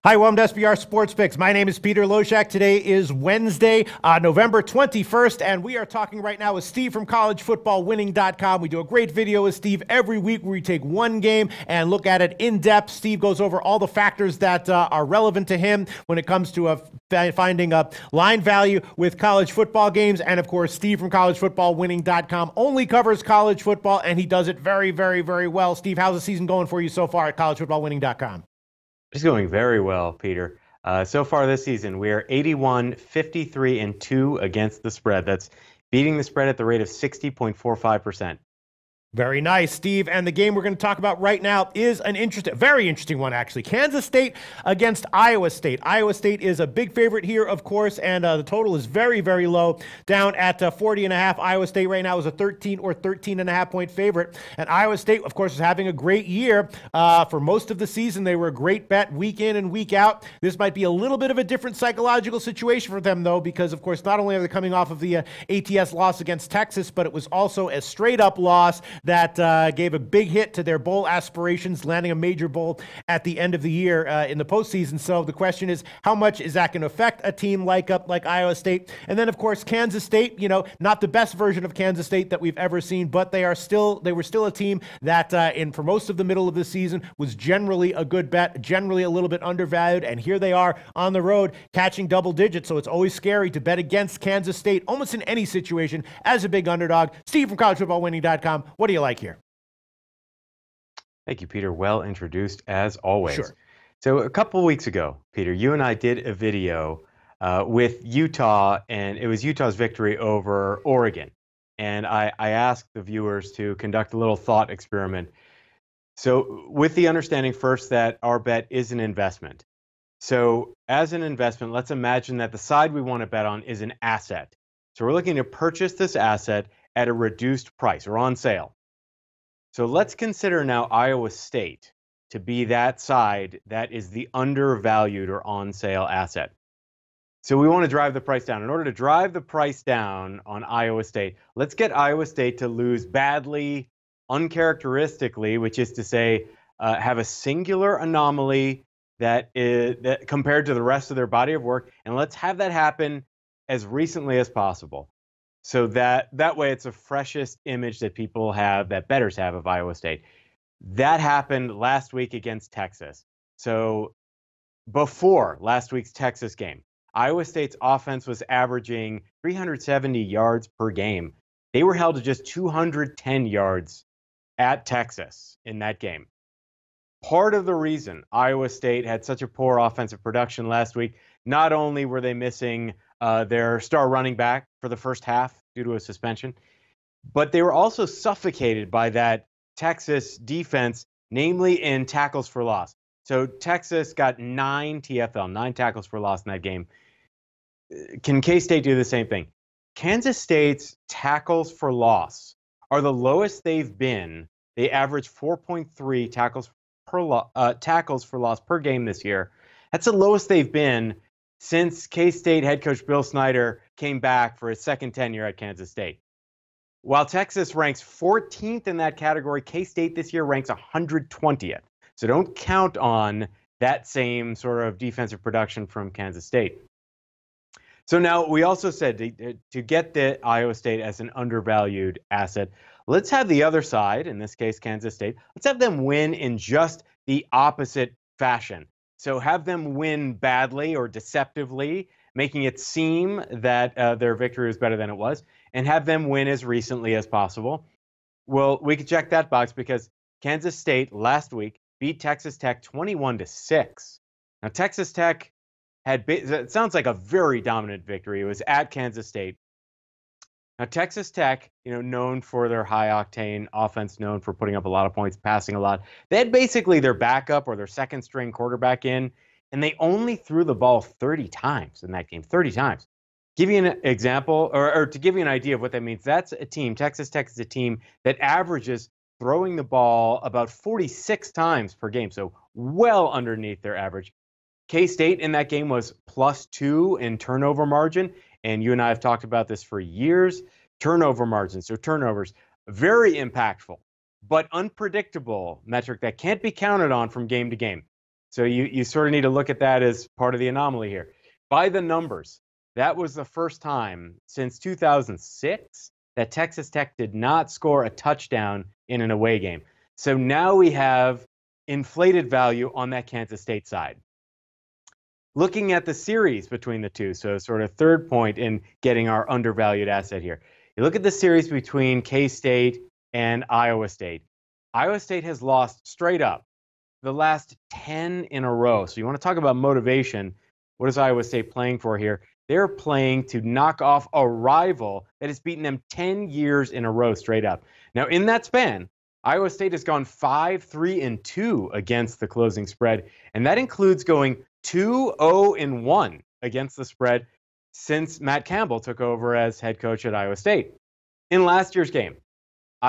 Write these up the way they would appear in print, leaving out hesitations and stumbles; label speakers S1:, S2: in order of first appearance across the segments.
S1: Hi, welcome to SBR Sports Picks. My name is Peter Loshak. Today is Wednesday, November 21st, and we are talking right now with Steve from collegefootballwinning.com. We do a great video with Steve every week where we take one game and look at it in depth. Steve goes over all the factors that are relevant to him when it comes to finding a line value with college football games. And of course, Steve from collegefootballwinning.com only covers college football, and he does it very, very, very well. Steve, how's the season going for you so far at collegefootballwinning.com?
S2: It's going very well, Peter. So far this season, we are 81, 53, and 2 against the spread. That's beating the spread at the rate of 60.45%.
S1: Very nice, Steve. And the game we're going to talk about right now is very interesting one, actually. Kansas State against Iowa State. Iowa State is a big favorite here, of course, and the total is very, very low, down at 40.5. Iowa State right now is a 13 or 13.5 point favorite. And Iowa State, of course, is having a great year. For most of the season, they were a great bet week in and week out. This might be a little bit of a different psychological situation for them, though, because, of course, not only are they coming off of the ATS loss against Texas, but it was also a straight-up loss that gave a big hit to their bowl aspirations, landing a major bowl at the end of the year in the postseason. So the question is, how much is that going to affect a team like Iowa State? And then, of course, Kansas State, not the best version of Kansas State that we've ever seen, but they were still a team that for most of the middle of the season was generally a good bet, generally a little bit undervalued. And here they are on the road catching double digits. So it's always scary to bet against Kansas State almost in any situation as a big underdog. Steve from collegefootballwinning.com. What do you like here?
S2: Thank you, Peter. Well introduced, as always.
S1: Sure.
S2: So a couple weeks ago, Peter, you and I did a video with Utah, and it was Utah's victory over Oregon. And I asked the viewers to conduct a little thought experiment. So with the understanding first that our bet is an investment. So as an investment, let's imagine that the side we want to bet on is an asset. So we're looking to purchase this asset at a reduced price or on sale. So let's consider now Iowa State to be that side that is the undervalued or on sale asset. So we want to drive the price down. In order to drive the price down on Iowa State, let's get Iowa State to lose badly, uncharacteristically, which is to say have a singular anomaly that compared to the rest of their body of work, and let's have that happen as recently as possible. So that way it's the freshest image that people have, that bettors have of Iowa State. That happened last week against Texas. So before last week's Texas game, Iowa State's offense was averaging 370 yards per game. They were held to just 210 yards at Texas in that game. Part of the reason Iowa State had such a poor offensive production last week, not only were they missing their star running back for the first half due to a suspension, but they were also suffocated by that Texas defense, namely in tackles for loss. So Texas got 9 TFL, 9 tackles for loss in that game. Can K-State do the same thing? Kansas State's tackles for loss are the lowest they've been. They average 4.3 tackles for loss per game this year. That's the lowest they've been since K-State head coach Bill Snyder came back for his second tenure at Kansas State. While Texas ranks 14th in that category, K-State this year ranks 120th. So don't count on that same sort of defensive production from Kansas State. So now we also said to get the Iowa State as an undervalued asset, let's have the other side, in this case Kansas State, let's have them win in just the opposite fashion. So have them win badly or deceptively, making it seem that their victory was better than it was, and have them win as recently as possible. Well, we could check that box because Kansas State last week beat Texas Tech 21-6. Now, Texas Tech it sounds like a very dominant victory. It was at Kansas State. Now, Texas Tech, known for their high-octane offense, known for putting up a lot of points, passing a lot. They had basically their backup or their second-string quarterback in, and they only threw the ball 30 times in that game, 30 times. Give you an example, or to give you an idea of what that means, that's a team, Texas Tech is a team that averages throwing the ball about 46 times per game, so well underneath their average. K-State in that game was +2 in turnover margin. And you and I have talked about this for years. Turnover margins, so turnovers, very impactful, but unpredictable metric that can't be counted on from game to game. So you sort of need to look at that as part of the anomaly here. By the numbers, that was the first time since 2006 that Texas Tech did not score a touchdown in an away game. So now we have inflated value on that Kansas State side. Looking at the series between the two, so sort of third point in getting our undervalued asset here. You look at the series between K-State and Iowa State. Iowa State has lost straight up the last 10 in a row. So you want to talk about motivation. What is Iowa State playing for here? They're playing to knock off a rival that has beaten them 10 years in a row straight up. Now, in that span, Iowa State has gone 5-3-2 against the closing spread, and that includes going 2-0-1 against the spread since Matt Campbell took over as head coach at Iowa State. In last year's game,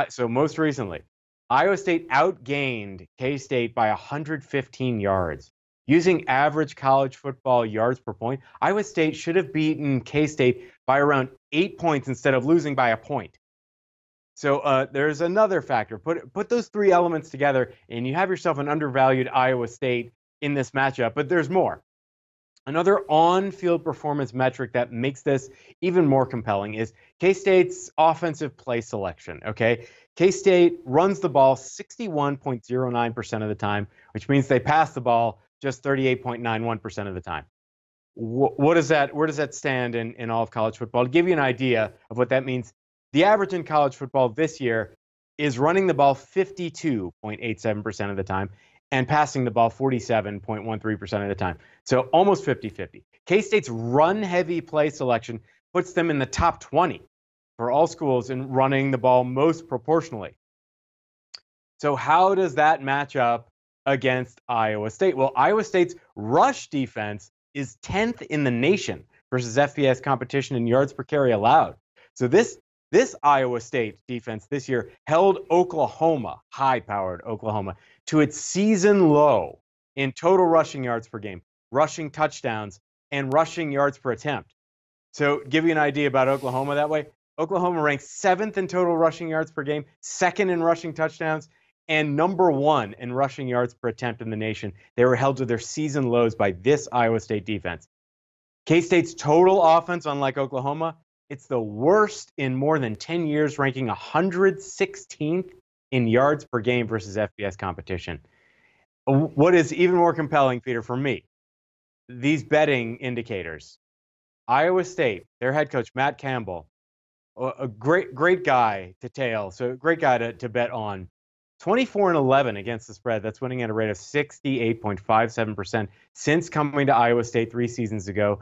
S2: so most recently, Iowa State outgained K-State by 115 yards. Using average college football yards per point, Iowa State should have beaten K-State by around 8 points instead of losing by a point. So there's another factor. Put those three elements together, and you have yourself an undervalued Iowa State in this matchup. But there's more. Another on-field performance metric that makes this even more compelling is K-State's offensive play selection, okay? K-State runs the ball 61.09% of the time, which means they pass the ball just 38.91% of the time. Where does that stand in all of college football? To give you an idea of what that means, the average in college football this year is running the ball 52.87% of the time and passing the ball 47.13% of the time. So almost 50-50. K-State's run-heavy play selection puts them in the top 20 for all schools in running the ball most proportionally. So how does that match up against Iowa State? Well, Iowa State's rush defense is 10th in the nation versus FBS competition in yards per carry allowed. So this Iowa State defense this year held Oklahoma, high-powered Oklahoma, to its season low in total rushing yards per game, rushing touchdowns, and rushing yards per attempt. So give you an idea about Oklahoma that way. Oklahoma ranks 7th in total rushing yards per game, 2nd in rushing touchdowns, and number 1 in rushing yards per attempt in the nation. They were held to their season lows by this Iowa State defense. K-State's total offense, unlike Oklahoma, it's the worst in more than 10 years, ranking 116th in yards per game versus FBS competition. What is even more compelling, Peter, for me, these betting indicators. Iowa State, their head coach, Matt Campbell, a great guy to tail, so a great guy to bet on. 24-11 against the spread. That's winning at a rate of 68.57% since coming to Iowa State 3 seasons ago.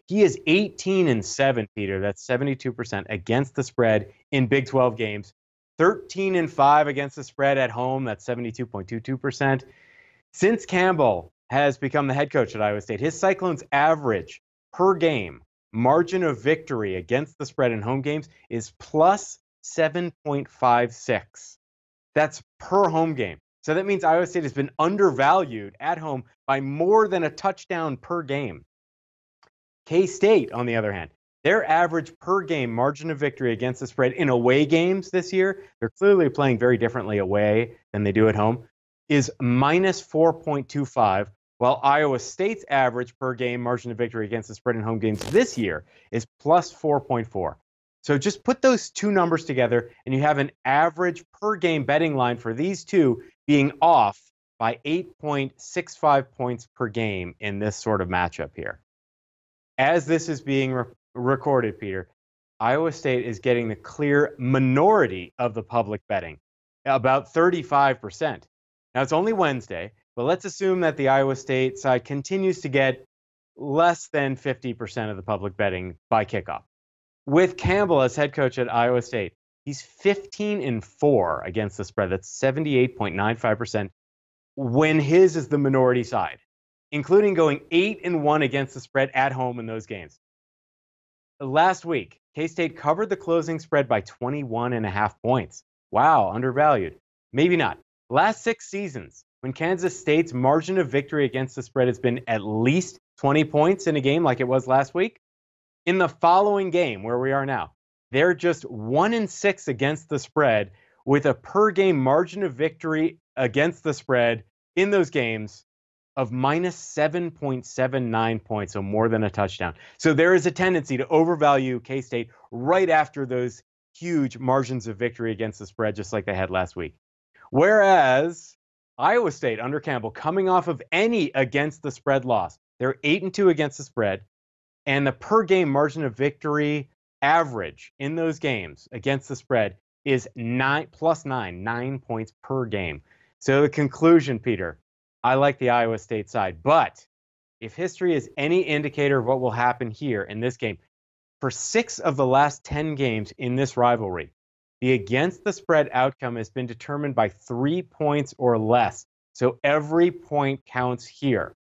S2: He is 18-7, Peter. That's 72% against the spread in Big 12 games. 13-5 against the spread at home. That's 72.22%. Since Campbell has become the head coach at Iowa State, his Cyclones' average per game margin of victory against the spread in home games is plus 7.56. That's per home game. So that means Iowa State has been undervalued at home by more than a touchdown per game. K-State, on the other hand, their average per game margin of victory against the spread in away games this year, they're clearly playing very differently away than they do at home, is minus 4.25, while Iowa State's average per game margin of victory against the spread in home games this year is plus 4.4. So just put those two numbers together, and you have an average per game betting line for these two being off by 8.65 points per game in this sort of matchup here. As this is being recorded, Peter, Iowa State is getting the clear minority of the public betting, about 35%. Now, it's only Wednesday, but let's assume that the Iowa State side continues to get less than 50% of the public betting by kickoff. With Campbell as head coach at Iowa State, he's 15-4 against the spread. That's 78.95% when his is the minority side, including going 8-1 against the spread at home in those games. Last week, K-State covered the closing spread by 21.5 points. Wow, undervalued. Maybe not. Last 6 seasons, when Kansas State's margin of victory against the spread has been at least 20 points in a game like it was last week, in the following game, where we are now, they're just 1-6 against the spread with a per game margin of victory against the spread in those games of minus 7.79 points, so more than a touchdown. So there is a tendency to overvalue K-State right after those huge margins of victory against the spread, just like they had last week. Whereas Iowa State under Campbell, coming off of any against the spread loss, they're 8-2 against the spread, and the per game margin of victory average in those games against the spread is 9 points per game. So the conclusion, Peter, I like the Iowa State side, but if history is any indicator of what will happen here in this game, for 6 of the last 10 games in this rivalry, the against the spread outcome has been determined by 3 points or less. So every point counts here.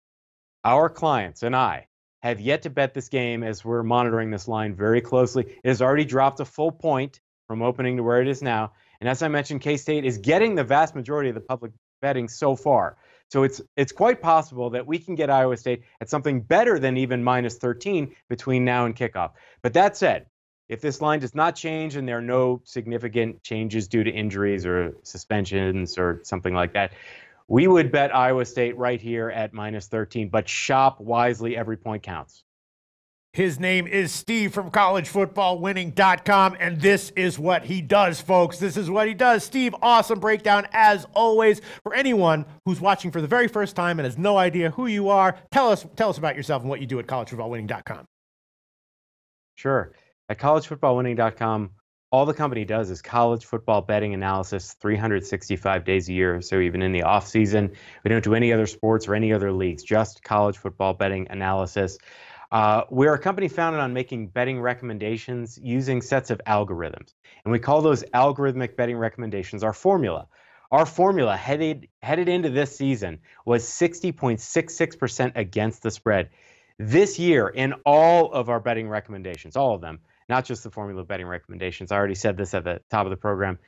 S2: Our clients and I have yet to bet this game as we're monitoring this line very closely. It has already dropped a full point from opening to where it is now. And as I mentioned, K-State is getting the vast majority of the public betting so far. So it's quite possible that we can get Iowa State at something better than even minus 13 between now and kickoff. But that said, if this line does not change and there are no significant changes due to injuries or suspensions or something like that, we would bet Iowa State right here at minus 13, but shop wisely. Every point counts.
S1: His name is Steve from collegefootballwinning.com, and this is what he does, folks. This is what he does. Steve, awesome breakdown as always. For anyone who's watching for the very first time and has no idea who you are, tell us about yourself and what you do at collegefootballwinning.com.
S2: Sure. At collegefootballwinning.com, all the company does is college football betting analysis 365 days a year. So even in the off season, we don't do any other sports or any other leagues, just college football betting analysis. We're a company founded on making betting recommendations using sets of algorithms. And we call those algorithmic betting recommendations our formula. Our formula headed into this season was 60.66% against the spread. This year, in all of our betting recommendations, all of them, not just the formula betting recommendations, I already said this at the top of the program,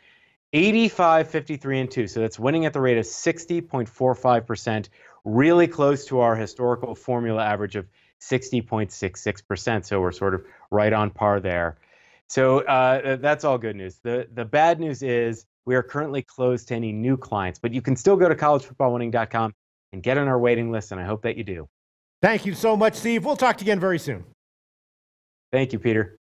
S2: 85, 53, and 2. So that's winning at the rate of 60.45%, really close to our historical formula average of 60.66%. So we're sort of right on par there. So that's all good news. The bad news is we are currently closed to any new clients, but you can still go to collegefootballwinning.com and get on our waiting list, and I hope that you do.
S1: Thank you so much, Steve. We'll talk to you again very soon.
S2: Thank you, Peter.